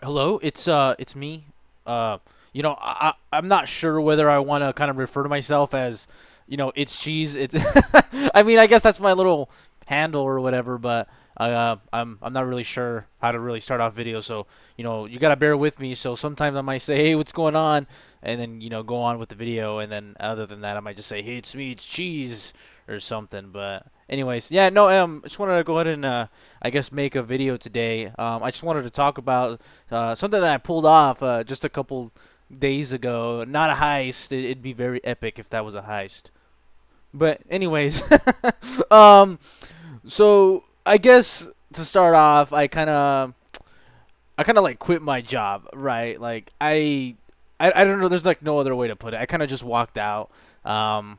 Hello, it's me. I'm not sure whether I want to kind of refer to myself as, it's cheese. It's, I mean, I guess that's my little handle or whatever, but I'm not really sure how to really start off videos. So you gotta bear with me. So sometimes I might say, hey, what's going on, and then go on with the video, and then other than that, I might just say, hey, it's me, it's cheese, or something. But anyways, yeah, no, I just wanted to go ahead and I guess make a video today. I just wanted to talk about something that I pulled off just a couple days ago. Not a heist. It'd be very epic if that was a heist. But anyways, um, so I guess to start off, I kind of like quit my job, right? Like I don't know. There's like no other way to put it. I kind of just walked out. Um,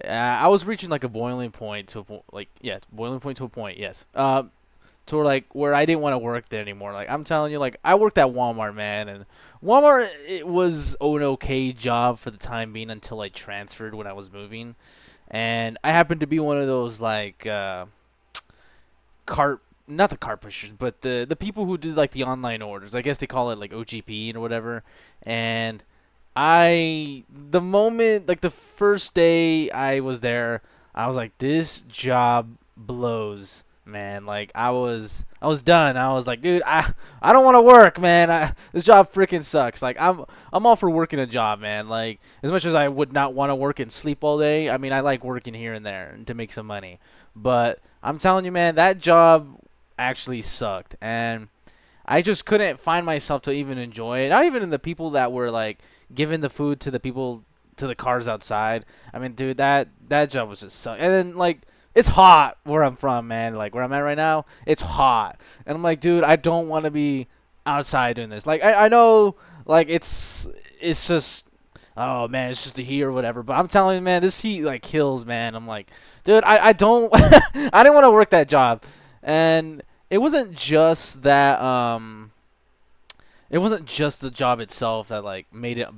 I was reaching like a boiling point to like yeah, boiling point to a point. Yes. To where I didn't want to work there anymore. Like I'm telling you, like I worked at Walmart, man, and Walmart it was an okay job for the time being until I transferred when I was moving, and I happened to be one of those like cart not the cart pushers, but the people who did like the online orders. I guess they call it like OGP or whatever, and the moment like the first day I was there, I was like, this job blows, man. Like I was done. I was like, dude, I don't want to work, man. This job freaking sucks. Like I'm all for working a job, man. Like as much as I would not want to work and sleep all day, I mean I like working here and there to make some money. But I'm telling you, man, that job actually sucked, and I just couldn't find myself to even enjoy it. Not even in the people that were like giving the food to the people to the cars outside. I mean, dude, that job was just suck. And then like it's hot where I'm from, man. Like where I'm at right now, it's hot, and I'm like, dude, I don't want to be outside doing this. Like I know, like it's just. Oh man, it's just the heat or whatever. But I'm telling you, man, this heat like kills, man. I'm like, dude, I don't, I didn't want to work that job, and it wasn't just that it wasn't just the job itself that like made it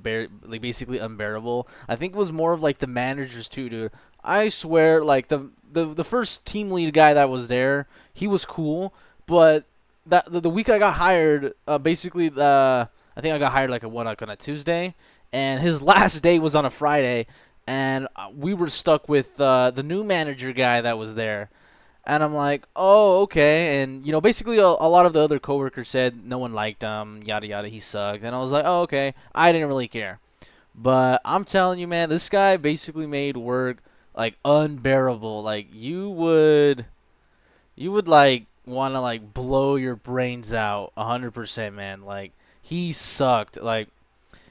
like basically unbearable. I think it was more of like the managers too, dude. I swear, like the first team lead guy that was there, he was cool, but the week I got hired, basically the I think I got hired like like on a Tuesday, and his last day was on a Friday, and we were stuck with the new manager guy that was there. And I'm like, oh, okay. And, basically a lot of the other coworkers said no one liked him, yada, yada, he sucked. And I was like, oh, okay. I didn't really care. But I'm telling you, man, this guy basically made work, like, unbearable. Like, you would like, want to, like, blow your brains out 100%, man. Like, he sucked. Like,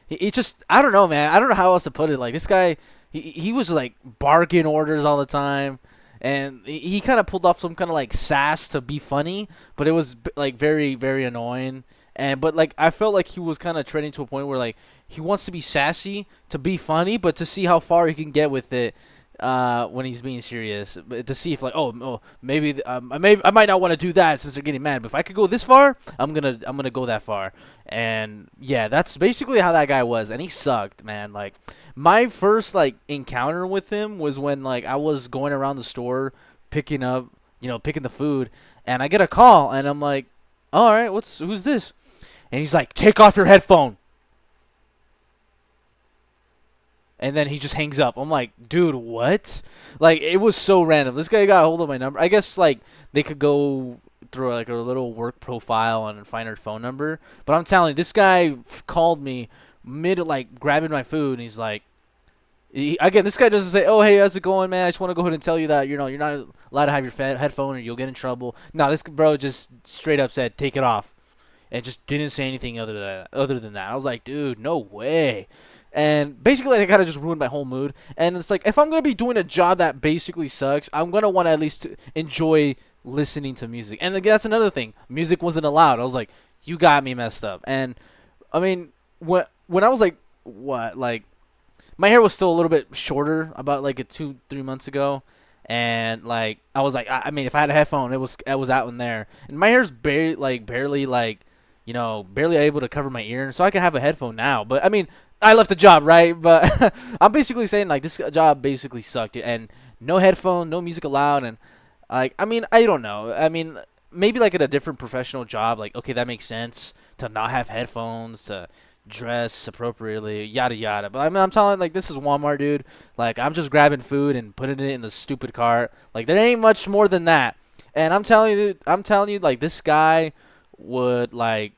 he just, I don't know, man. I don't know how else to put it. Like, this guy, he was, like, barking orders all the time, and he kind of pulled off some kind of like sass to be funny, but it was like very very annoying. And but like I felt like he was kind of trending to a point where like he wants to be sassy to be funny, but to see how far he can get with it when he's being serious, but to see if like oh maybe I might not want to do that since they're getting mad, but if I could go this far, I'm gonna go that far. And yeah, that's basically how that guy was, and he sucked, man. Like my first like encounter with him was when like I was going around the store picking up, picking the food, and I get a call, and I'm like, all right, who's this? And he's like, take off your headphone. And then he just hangs up. I'm like, dude, what? Like, it was so random. This guy got a hold of my number. I guess like they could go through like a little work profile and find her phone number. But I'm telling you, this guy called me mid like grabbing my food, and he's like, again, this guy doesn't say, "Oh, hey, how's it going, man? I just want to go ahead and tell you that you're not allowed to have your headphone or you'll get in trouble." No, this bro just straight up said, "Take it off," and just didn't say anything other than that. I was like, dude, no way. And basically, I kind of just ruined my whole mood. And it's like, if I'm gonna be doing a job that basically sucks, I'm gonna want to at least enjoy listening to music. And like, that's another thing. Music wasn't allowed. I was like, you got me messed up. And I mean, when I was like, what, like, my hair was still a little bit shorter about like 2 3 months ago, and like I was like, I mean, if I had a headphone, it was out in there, and my hair's barely like, barely able to cover my ear, so I can have a headphone now. But I mean, I left the job, right? But I'm basically saying like this job basically sucked, and no headphone, no music allowed, and like I mean, I don't know. I mean, maybe like at a different professional job, like okay, that makes sense to not have headphones, to dress appropriately, yada yada. But I mean, I'm telling like this is Walmart, dude. Like I'm just grabbing food and putting it in the stupid cart. Like there ain't much more than that. And I'm telling you, like would like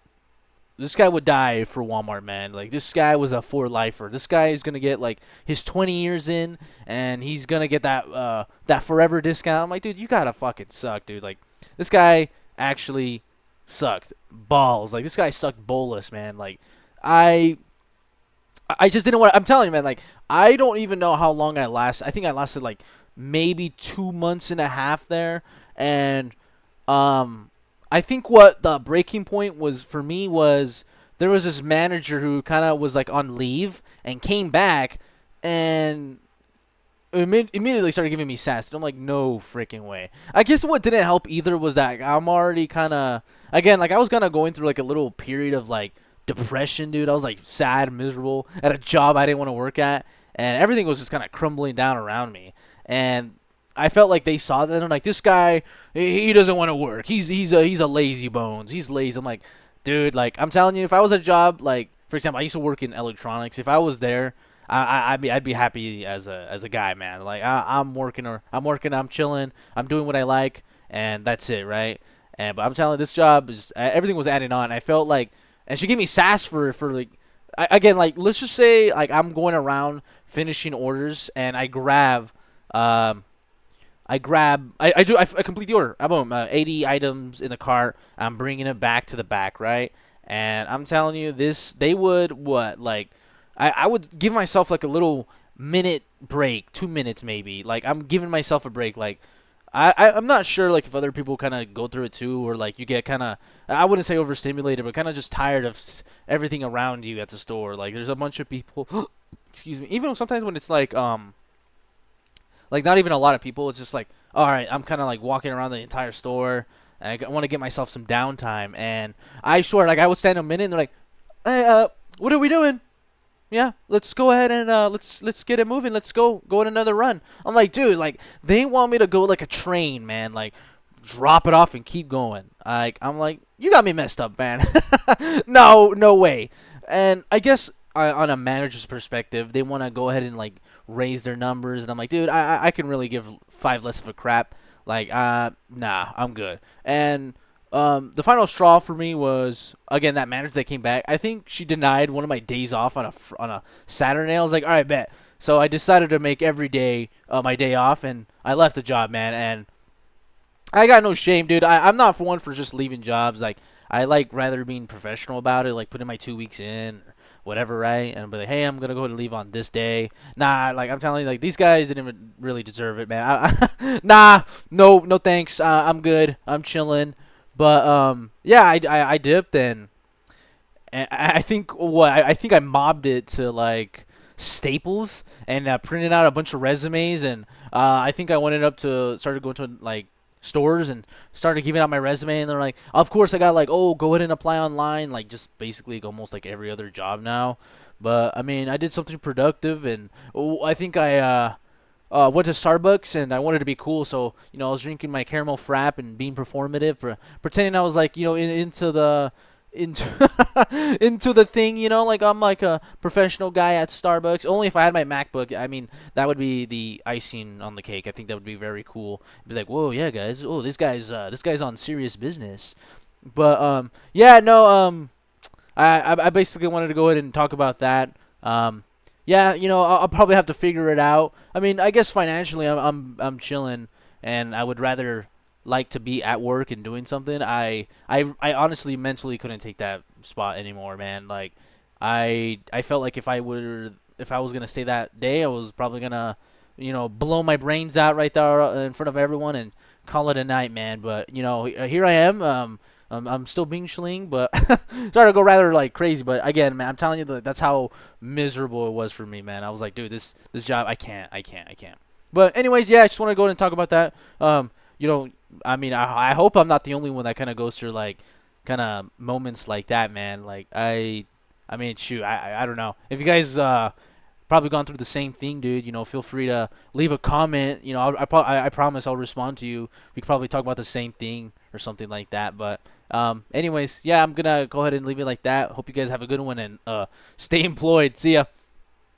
this guy would die for Walmart, man. Like this guy was a for lifer. This guy is gonna get like his 20 years in, and he's gonna get that forever discount. I'm like, dude, you gotta fucking suck, dude. Like this guy actually sucked balls. Like this guy sucked bolus, man. Like I I just didn't want. I'm telling you, man. Like I don't even know how long I last. I think I lasted like maybe 2 months and a half there, and um, I think what the breaking point was for me was there was this manager who kind of was like on leave and came back and immediately started giving me sass. And I'm like, no freaking way. I guess what didn't help either was that I'm already kind of, again, like I was kind of going through like a little period of like depression, dude. I was like sad, miserable at a job I didn't want to work at, and everything was just kind of crumbling down around me. And I felt like they saw that and I'm like, this guy, he doesn't want to work. He's a lazy bones. He's lazy. I'm like, dude, like I'm telling you, if I was at a job like, for example, I used to work in electronics. If I was there, I'd be happy as a guy, man. Like I'm working, I'm chilling, I'm doing what I like, and that's it, right? And but I'm telling you, this job is everything was adding on. I felt like, and she gave me sass for like, again, like let's just say like I'm going around finishing orders and um I complete the order. I boom, 80 items in the cart. I'm bringing it back to the back, right? And I'm telling you, this they would what like, I would give myself like a little minute break, 2 minutes maybe. Like I'm giving myself a break. Like I'm not sure like if other people kind of go through it too, or like you get kind of, I wouldn't say overstimulated, but kind of just tired of everything around you at the store. Like there's a bunch of people. Excuse me. Even sometimes when it's like not even a lot of people. It's just like, all right, I'm kind of like walking around the entire store. And I want to get myself some downtime, and I swear, like I would stand a minute, and they're like, "Hey, what are we doing? Yeah, let's go ahead and let's get it moving. Let's go on another run." I'm like, dude, like they want me to go like a train, man. Like drop it off and keep going. Like I'm like, you got me messed up, man. No way. And I guess on a manager's perspective, they want to go ahead and like raise their numbers, and I'm like, dude, I can really give five less of a crap. Like, nah, I'm good. And the final straw for me was again that manager that came back. I think she denied one of my days off on a Saturday. I was like, all right, bet. So I decided to make every day my day off, and I left the job, man. And I got no shame, dude. I'm not for one for just leaving jobs. Like I like rather being professional about it, like putting my 2 weeks in, or whatever, right? And be like, hey, I'm gonna go ahead and leave on this day. Nah, like I'm telling you, like these guys didn't even really deserve it, man. Nah, no thanks. I'm good. I'm chilling. But yeah, I dipped and I think I think I mobbed it to like Staples and printed out a bunch of resumes, and I think I went up to started going to like stores and started giving out my resume, and they're like, of course I got like, oh, go ahead and apply online, like just basically almost like every other job now. But I mean, I did something productive, and I think I went to Starbucks and I wanted to be cool, so I was drinking my caramel frap and being performative, for pretending I was like into the into into the thing, like I'm like a professional guy at Starbucks. Only if I had my MacBook. I mean, that would be the icing on the cake. I think that would be very cool. Be like, whoa, yeah, guys. Oh, this guy's on serious business. But yeah, no, I basically wanted to go ahead and talk about that. Yeah, I'll probably have to figure it out. I mean, I guess financially, I'm chilling, and I would rather like to be at work and doing something. I honestly mentally couldn't take that spot anymore, man. Like, I felt like if I was gonna stay that day, I was probably gonna, blow my brains out right there in front of everyone and call it a night, man. But here I am. I'm still being schling, but started to go rather like crazy. But again, man, I'm telling you that's how miserable it was for me, man. I was like, dude, this job, I can't. But anyways, yeah, I just want to go ahead and talk about that. I mean, I hope I'm not the only one that kind of goes through like kind of moments like that, man. Like I mean, shoot, I don't know if you guys probably gone through the same thing, dude. Feel free to leave a comment. I promise I'll respond to you. We could probably talk about the same thing or something like that. But Anyways, yeah, I'm gonna go ahead and leave it like that. Hope you guys have a good one and stay employed. See ya.